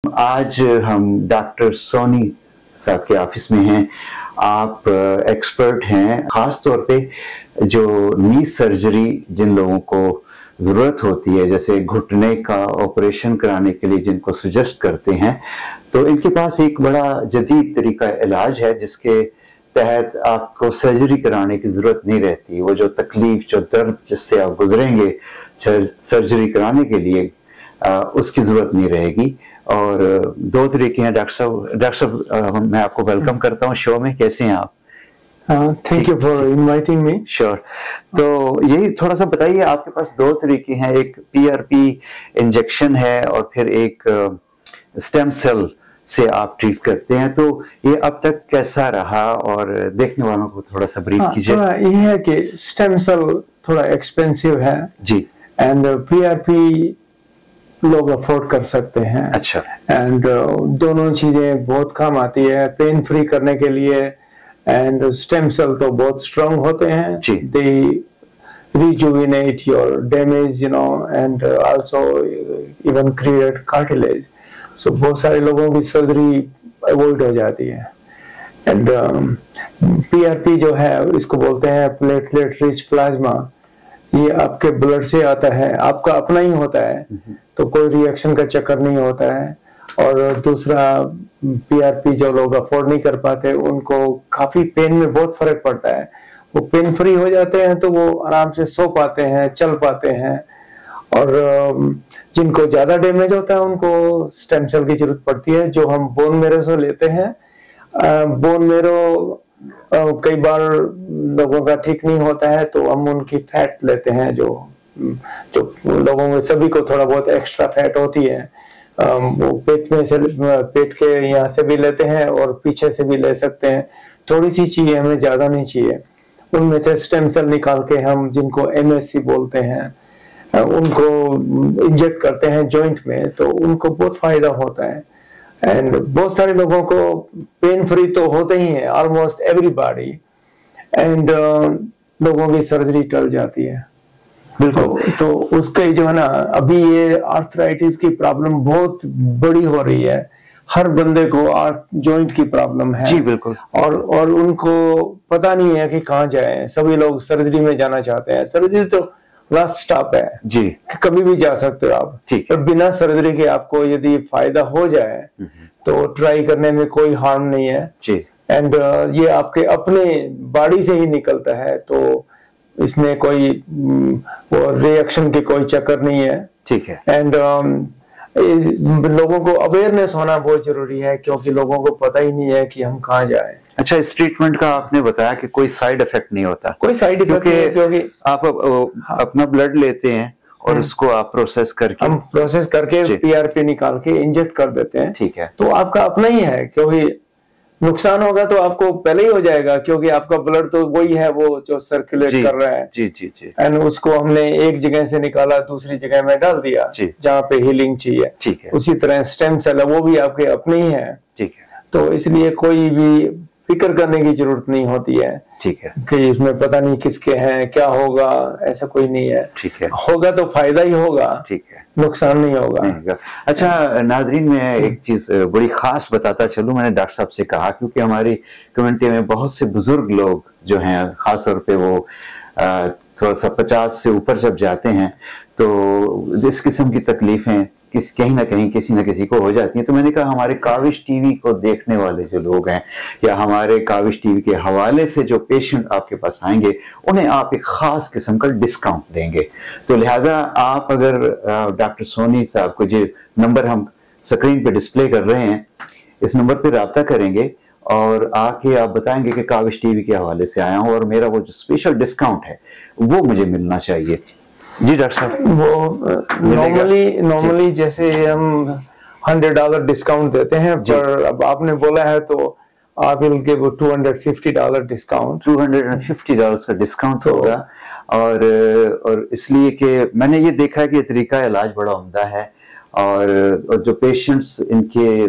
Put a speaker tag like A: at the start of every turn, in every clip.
A: आज हम डॉक्टर सोनी साहब के ऑफिस में हैं। आप एक्सपर्ट हैं, खास तौर पे जो नी सर्जरी जिन लोगों को ज़रूरत होती है, जैसे घुटने का ऑपरेशन कराने के लिए जिनको सजेस्ट करते हैं, तो इनके पास एक बड़ा जदीद तरीका इलाज है जिसके तहत आपको सर्जरी कराने की ज़रूरत नहीं रहती। वो जो तकलीफ, जो दर्द जिससे आप गुजरेंगे सर्जरी कराने के लिए, उसकी ज़रूरत नहीं रहेगी। और दो तरीके हैं। डॉक्टर साहब मैं आपको वेलकम करता हूँ शो में। कैसे हैं आप?
B: Thank you for inviting me.
A: Sure. तो यही थोड़ा सा बताइए, आपके पास दो तरीके हैं, एक PRP इंजेक्शन है और फिर एक स्टेम सेल से आप ट्रीट करते हैं। तो ये अब तक कैसा रहा और देखने वालों को थोड़ा सा ब्रीफ कीजिए।
B: ये है कि स्टेम सेल थोड़ा एक्सपेंसिव है
A: जी,
B: एंड PRP लोग अफोर्ड कर सकते हैं।
A: अच्छा।
B: एंड दोनों चीजें बहुत काम आती है पेन फ्री करने के लिए। एंड स्टेम सेल तो बहुत स्ट्रांग होते हैं, दे rejuvenate your damage, and also even create cartilage. So बहुत सारे लोगों की सर्जरी अवॉइड हो जाती है। एंड PRP जो है इसको बोलते हैं प्लेटलेट रिच प्लाज्मा। ये आपके ब्लड से आता है, आपका अपना ही होता है, तो कोई रिएक्शन का चक्कर नहीं होता है। और दूसरा PRP जो लोग अफोर्ड नहीं कर पाते उनको काफी पेन में बहुत फर्क पड़ता है। वो पेन फ्री हो जाते हैं तो वो आराम से सो पाते हैं, चल पाते हैं। और जिनको ज्यादा डैमेज होता है उनको स्टेम सेल की जरूरत पड़ती है, जो हम बोन मेरो से लेते हैं। बोन मेरो कई बार लोगों का ठीक नहीं होता है तो हम उनकी फैट लेते हैं, जो लोगों में सभी को थोड़ा बहुत एक्स्ट्रा फैट होती है। वो पेट के यहाँ से भी लेते हैं और पीछे से भी ले सकते हैं। थोड़ी सी चाहिए, हमें ज्यादा नहीं चाहिए। उनमें से स्टेम सेल निकाल के हम जिनको MSC बोलते हैं उनको इंजेक्ट करते हैं जॉइंट में, तो उनको बहुत फायदा होता है। एंड बहुत सारे लोगों को पेन फ्री तो होते ही है, ऑलमोस्ट एवरीबॉडी। एंड लोगों की सर्जरी टल जाती है। तो उसके जो है ना, अभी ये आर्थराइटिस की प्रॉब्लम बहुत बड़ी हो रही है। हर बंदे को जॉइंट की प्रॉब्लम है।
A: जी बिल्कुल।
B: और उनको पता नहीं है कि कहाँ जाए। सभी लोग सर्जरी में जाना चाहते हैं। सर्जरी तो लास्ट स्टॉप है
A: जी,
B: कभी भी जा सकते हो आप।
A: ठीक
B: है। तो बिना सर्जरी के आपको यदि फायदा हो जाए तो ट्राई करने में कोई हार्म नहीं है
A: जी।
B: एंड ये आपके अपने बॉडी से ही निकलता है, तो इसमें कोई वो रिएक्शन के कोई चक्कर नहीं है।
A: ठीक है।
B: एंड लोगों को अवेयरनेस होना बहुत जरूरी है, क्योंकि लोगों को पता ही नहीं है कि हम कहाँ जाएं।
A: अच्छा, इस ट्रीटमेंट का आपने बताया कि कोई साइड इफेक्ट नहीं होता।
B: कोई साइड इफेक्ट नहीं है, क्योंकि
A: आप अपना ब्लड लेते हैं और उसको आप प्रोसेस करके,
B: हम प्रोसेस करके PRP निकाल के इंजेक्ट कर देते हैं।
A: ठीक है।
B: तो आपका अपना ही है, क्योंकि नुकसान होगा तो आपको पहले ही हो जाएगा, क्योंकि आपका ब्लड तो वही है वो जो सर्कुलेट कर रहा है।
A: जी जी जी।
B: एंड उसको हमने एक जगह से निकाला दूसरी जगह में डाल दिया जहाँ पे हीलिंग चाहिए।
A: ठीक है।
B: उसी तरह स्टेम सेल है, वो भी आपके अपने ही है।
A: ठीक है।
B: तो इसलिए कोई भी फिक्र करने की जरूरत नहीं होती है।
A: ठीक है।
B: कि इसमें पता नहीं किसके हैं, क्या होगा, ऐसा कोई नहीं है।
A: ठीक है।
B: होगा तो फायदा ही होगा।
A: ठीक है,
B: नुकसान नहीं होगा।
A: अच्छा नाजरीन, मैं एक चीज बड़ी खास बताता चलूं। मैंने डॉक्टर साहब से कहा, क्योंकि हमारी कम्युनिटी में बहुत से बुजुर्ग लोग जो हैं, खास तौर पे वो थोड़ा सा 50 से ऊपर जब जाते हैं तो जिस किस्म की तकलीफें कहीं ना कहीं किसी न किसी को हो जाती है। तो मैंने कहा हमारे काविश टीवी को देखने वाले जो लोग हैं, या हमारे काविश टीवी के हवाले से जो पेशेंट आपके पास आएंगे, उन्हें आप एक खास किस्म का डिस्काउंट देंगे। तो लिहाजा आप अगर डॉक्टर सोनी साहब को, जो नंबर हम स्क्रीन पे डिस्प्ले कर रहे हैं, इस नंबर पे रब्ता करेंगे और आके आप बताएंगे कि काविश टीवी के हवाले से आया हूँ और मेरा वो जो स्पेशल डिस्काउंट है वो मुझे मिलना चाहिए। जी डॉक्टर साहब,
B: वो नॉर्मली जैसे हम $100 डिस्काउंट देते हैं, पर अब आपने बोला है तो आप विल गिव $250 डिस्काउंट।
A: $250 का डिस्काउंट होगा। और इसलिए कि मैंने ये देखा है कि ये तरीका इलाज बड़ा उम्दा है। और जो पेशेंट्स इनके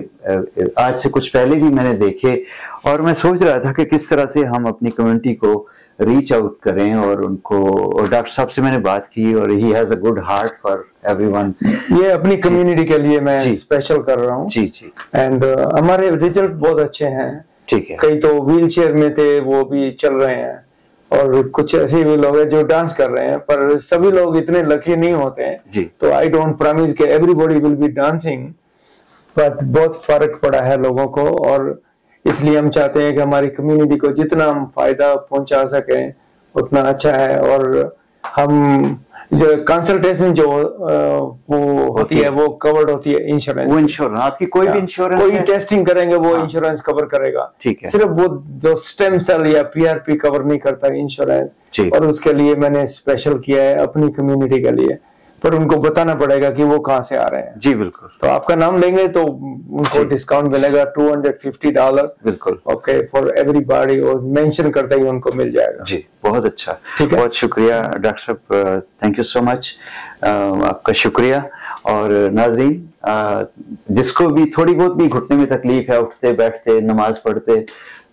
A: आज से कुछ पहले भी मैंने देखे, और मैं सोच रहा था कि किस तरह से हम अपनी कम्युनिटी को रीच आउट करें और उनको, और डॉक्टर साहब से मैंने बात की और he has a good heart for everyone.
B: ये अपनी कम्युनिटी के लिए मैं स्पेशल कर रहा हूँ।
A: जी जी।
B: एंड हमारे रिजल्ट बहुत अच्छे हैं।
A: ठीक है।
B: कई तो व्हील चेयर में थे, वो भी चल रहे हैं, और कुछ ऐसे भी लोग हैं जो डांस कर रहे हैं, पर सभी लोग इतने लकी नहीं होते हैं
A: जी।
B: तो आई डोंट प्रॉमिस कि everybody will be dancing, but बहुत फर्क पड़ा है लोगों को, और इसलिए हम चाहते हैं कि हमारी कम्युनिटी को जितना हम फायदा पहुंचा सकें उतना अच्छा है। और हम जो कंसल्टेशन जो वो होती है वो कवर्ड होती है इंश्योरेंस।
A: वो इंश्योरेंस आपकी कोई भी इंश्योरेंस,
B: कोई टेस्टिंग करेंगे वो इंश्योरेंस कवर करेगा।
A: ठीक है।
B: सिर्फ वो जो स्टेम सेल या पीआरपी कवर नहीं करता इंश्योरेंस, और उसके लिए मैंने स्पेशल किया है अपनी कम्युनिटी के लिए, पर उनको बताना पड़ेगा कि वो कहाँ से आ रहे हैं।
A: जी बिल्कुल।
B: तो आपका नाम लेंगे तो उनको डिस्काउंट मिलेगा $250।
A: बिल्कुल।
B: ओके, फॉर एवरीबॉडी, और मेंशन करते ही उनको मिल जाएगा।
A: जी बहुत अच्छा,
B: ठीक है।
A: बहुत शुक्रिया डॉक्टर साहब, थैंक यू सो मच, आपका शुक्रिया। और नाज़रीन, जिसको भी थोड़ी बहुत भी घुटने में तकलीफ है, उठते बैठते नमाज पढ़ते,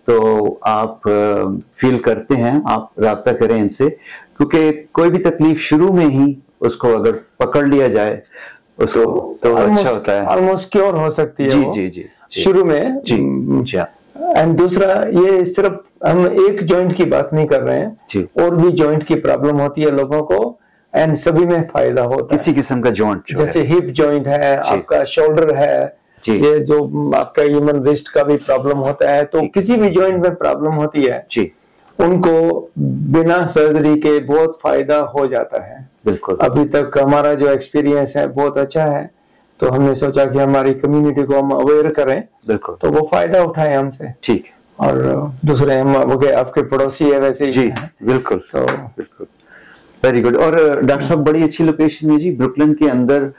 A: तो आप फील करते हैं, आप राब्ता करें इनसे, क्योंकि कोई भी तकलीफ शुरू में ही उसको अगर पकड़ लिया जाए उसको तो अच्छा होता है,
B: ऑलमोस्ट क्योर हो सकती है।
A: जी जी जी, जी
B: शुरू में।
A: जी जी।
B: एंड दूसरा, ये सिर्फ हम एक जॉइंट की बात नहीं कर रहे हैं
A: जी,
B: और भी जॉइंट की प्रॉब्लम होती है लोगों को, एंड सभी में फायदा होता है।
A: किसी किस्म का जॉइंट,
B: जैसे हिप जॉइंट है, आपका शोल्डर है, ये जो आपका ह्यूमन रिस्ट का भी प्रॉब्लम होता है, तो किसी भी जॉइंट में प्रॉब्लम होती है
A: जी,
B: उनको बिना सर्जरी के बहुत फायदा हो जाता है।
A: बिल्कुल।
B: अभी तक हमारा जो एक्सपीरियंस है बहुत अच्छा है, तो हमने सोचा कि हमारी कम्युनिटी को हम अवेयर करें,
A: बिल्कुल,
B: तो वो फायदा उठाए हमसे।
A: ठीक।
B: और दूसरे हम आपके पड़ोसी है वैसे ही
A: जी, बिल्कुल, तो बिल्कुल, वेरी गुड। और डॉक्टर साहब बड़ी अच्छी लोकेशन है जी, ब्रुकलिन के अंदर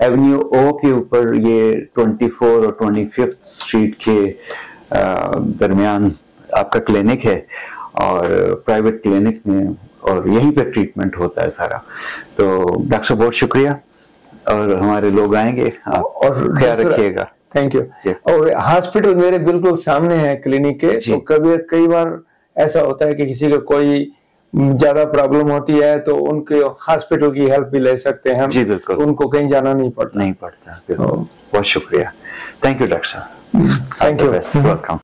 A: एवेन्यू ओ के ऊपर, ये 24 और 25 स्ट्रीट के दरमियान आपका क्लिनिक है, और प्राइवेट क्लिनिक में, और यहीं पे ट्रीटमेंट होता है सारा। तो डॉक्टर साहब बहुत शुक्रिया, और हमारे लोग आएंगे, आप और ख्याल रखिएगा।
B: Thank you. और हॉस्पिटल मेरे बिल्कुल सामने है क्लिनिक के, तो कई बार ऐसा होता है कि किसी को कोई ज्यादा प्रॉब्लम होती है तो उनके हॉस्पिटल की हेल्प भी ले सकते हैं हम।
A: जी बिल्कुल,
B: उनको कहीं जाना नहीं पड़ता।
A: बहुत शुक्रिया, थैंक यू डॉक्टर साहब,
B: थैंक यू,
A: वेलकम।